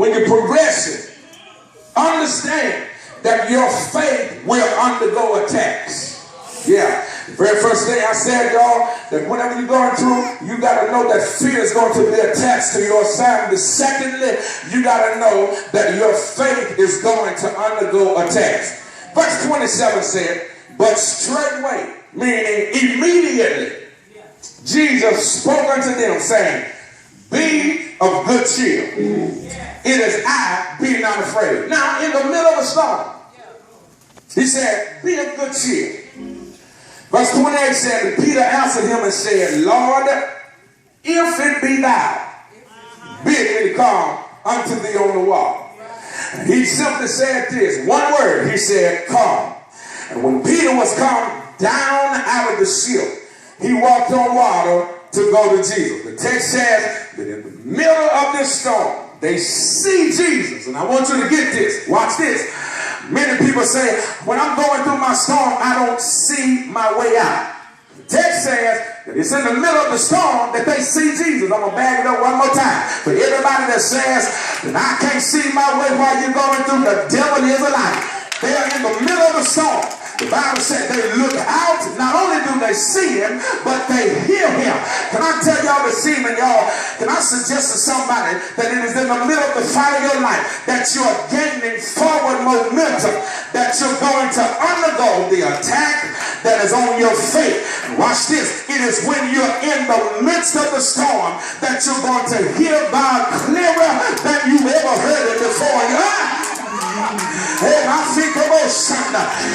when you're progressing, understand that your faith will undergo attacks. Yeah, the very first thing I said, y'all, that whenever you're going through, you got to know that fear is going to be attached to your assignment. Secondly, you got to know that your faith is going to undergo attacks. Verse 27 said, but straightway, meaning immediately, Jesus spoke unto them, saying, be of good cheer. It is I, be not afraid. Now, in the middle of a storm, he said, be of good cheer. Verse 28 said, Peter answered him and said, Lord, if it be thou, bid me to come unto thee on the water. And he simply said this, one word, he said, come. And when Peter was come down out of the ship, he walked on water to go to Jesus. The text says that in the middle of this storm, they see Jesus. And I want you to get this. Watch this. Many people say, when I'm going through my storm, I don't see my way out. The text says that it's in the middle of the storm that they see Jesus. I'm going to bag it up one more time. For everybody that says that I can't see my way while you're going through, the devil is a liar. They are in the middle of the storm. The Bible said they look out. Not only do they see him, but they hear him. Can I tell y'all this evening, y'all? Can I suggest to somebody that it is in the middle of the fight of your life that you are gaining forward momentum, that you're going to undergo the attack that is on your faith? Watch this. It is when you're in the midst of the storm that you're going to hear God clearer than you've ever heard it before.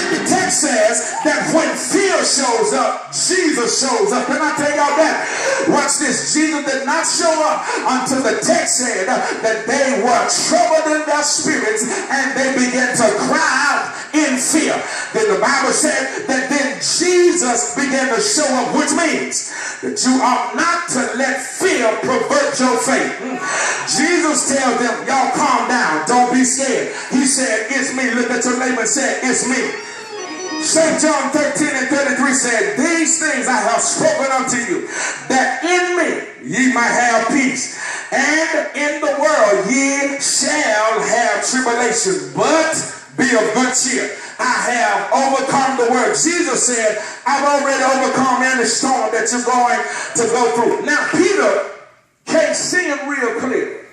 The text says that when fear shows up, Jesus shows up. Can I tell y'all that? Watch this. Jesus did not show up until the text said that they were troubled in their spirits and they began to cry out in fear. Then the Bible said that then Jesus began to show up, which means that you ought not to let fear pervert your faith. Jesus tells them, y'all calm down, don't be scared. He said, it's me. Look at your neighbor and say, it's me. St. John 13:33 said, these things I have spoken unto you, that in me ye might have peace. And in the world ye shall have tribulation, but be of good cheer. I have overcome the world. Jesus said, I've already overcome any storm that you're going to go through. Now, Peter can't see him real clear.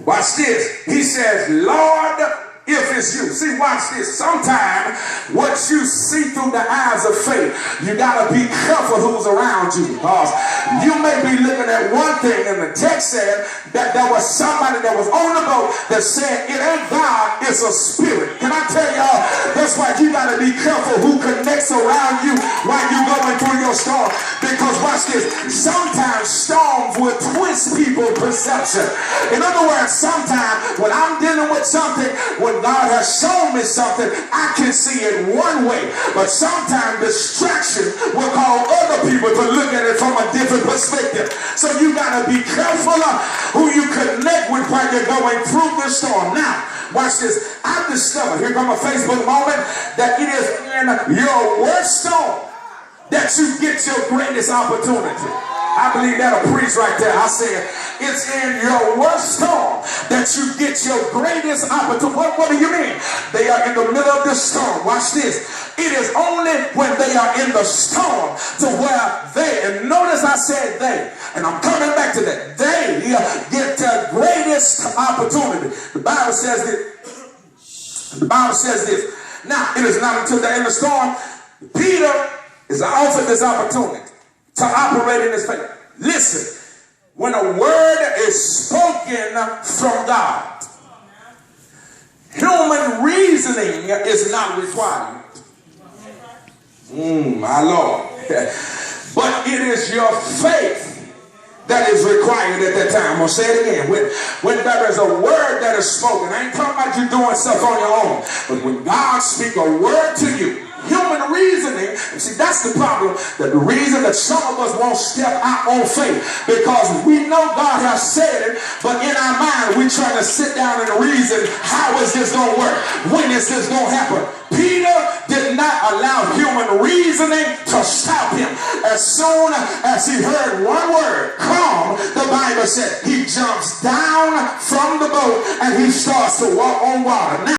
Watch this. He says, Lord, if it's you. See, watch this. Sometimes what you see through the eyes of faith, you got to be careful who's around you. Because you may be looking at one thing, and the text said that there was somebody that was on the boat that said, it ain't God, it's a spirit. Can I tell y'all, that's why you got to be careful who connects around you while you're going through your storm. Because watch this, sometimes storms will twist people's perception. In other words, sometimes when I'm dealing with something, when God has shown me something, I can see it one way. But sometimes distraction will cause other people to look at it from a different perspective. So you got to be careful of who you connect with while you're going through the storm. Now, watch this. I've discovered, here comes a Facebook moment, that it is in your worst storm that you get your greatest opportunity. I believe that'll preach right there. I said, it's in your worst storm that you get your greatest opportunity. What do you mean? They are in the middle of the storm. Watch this. It is only when they are in the storm to where they, and notice I said they, and I'm coming back to that, they get the greatest opportunity. The Bible says this. The Bible says this. Now, it is not until they're in the storm, Peter is offered this opportunity to operate in his faith. Listen, when a word is spoken from God, human reasoning is not required. My Lord. But it is your faith that is required at that time. I'm going to say it again. When there is a word that is spoken, I ain't talking about you doing stuff on your own, but when God speaks a word to you, human reasoning. See, that's the problem. The reason that some of us won't step out on faith, because we know God has said it, but in our mind we're trying to sit down and reason, how is this going to work? When is this going to happen? Peter did not allow human reasoning to stop him. As soon as he heard one word, come, the Bible said he jumps down from the boat and he starts to walk on water. Now,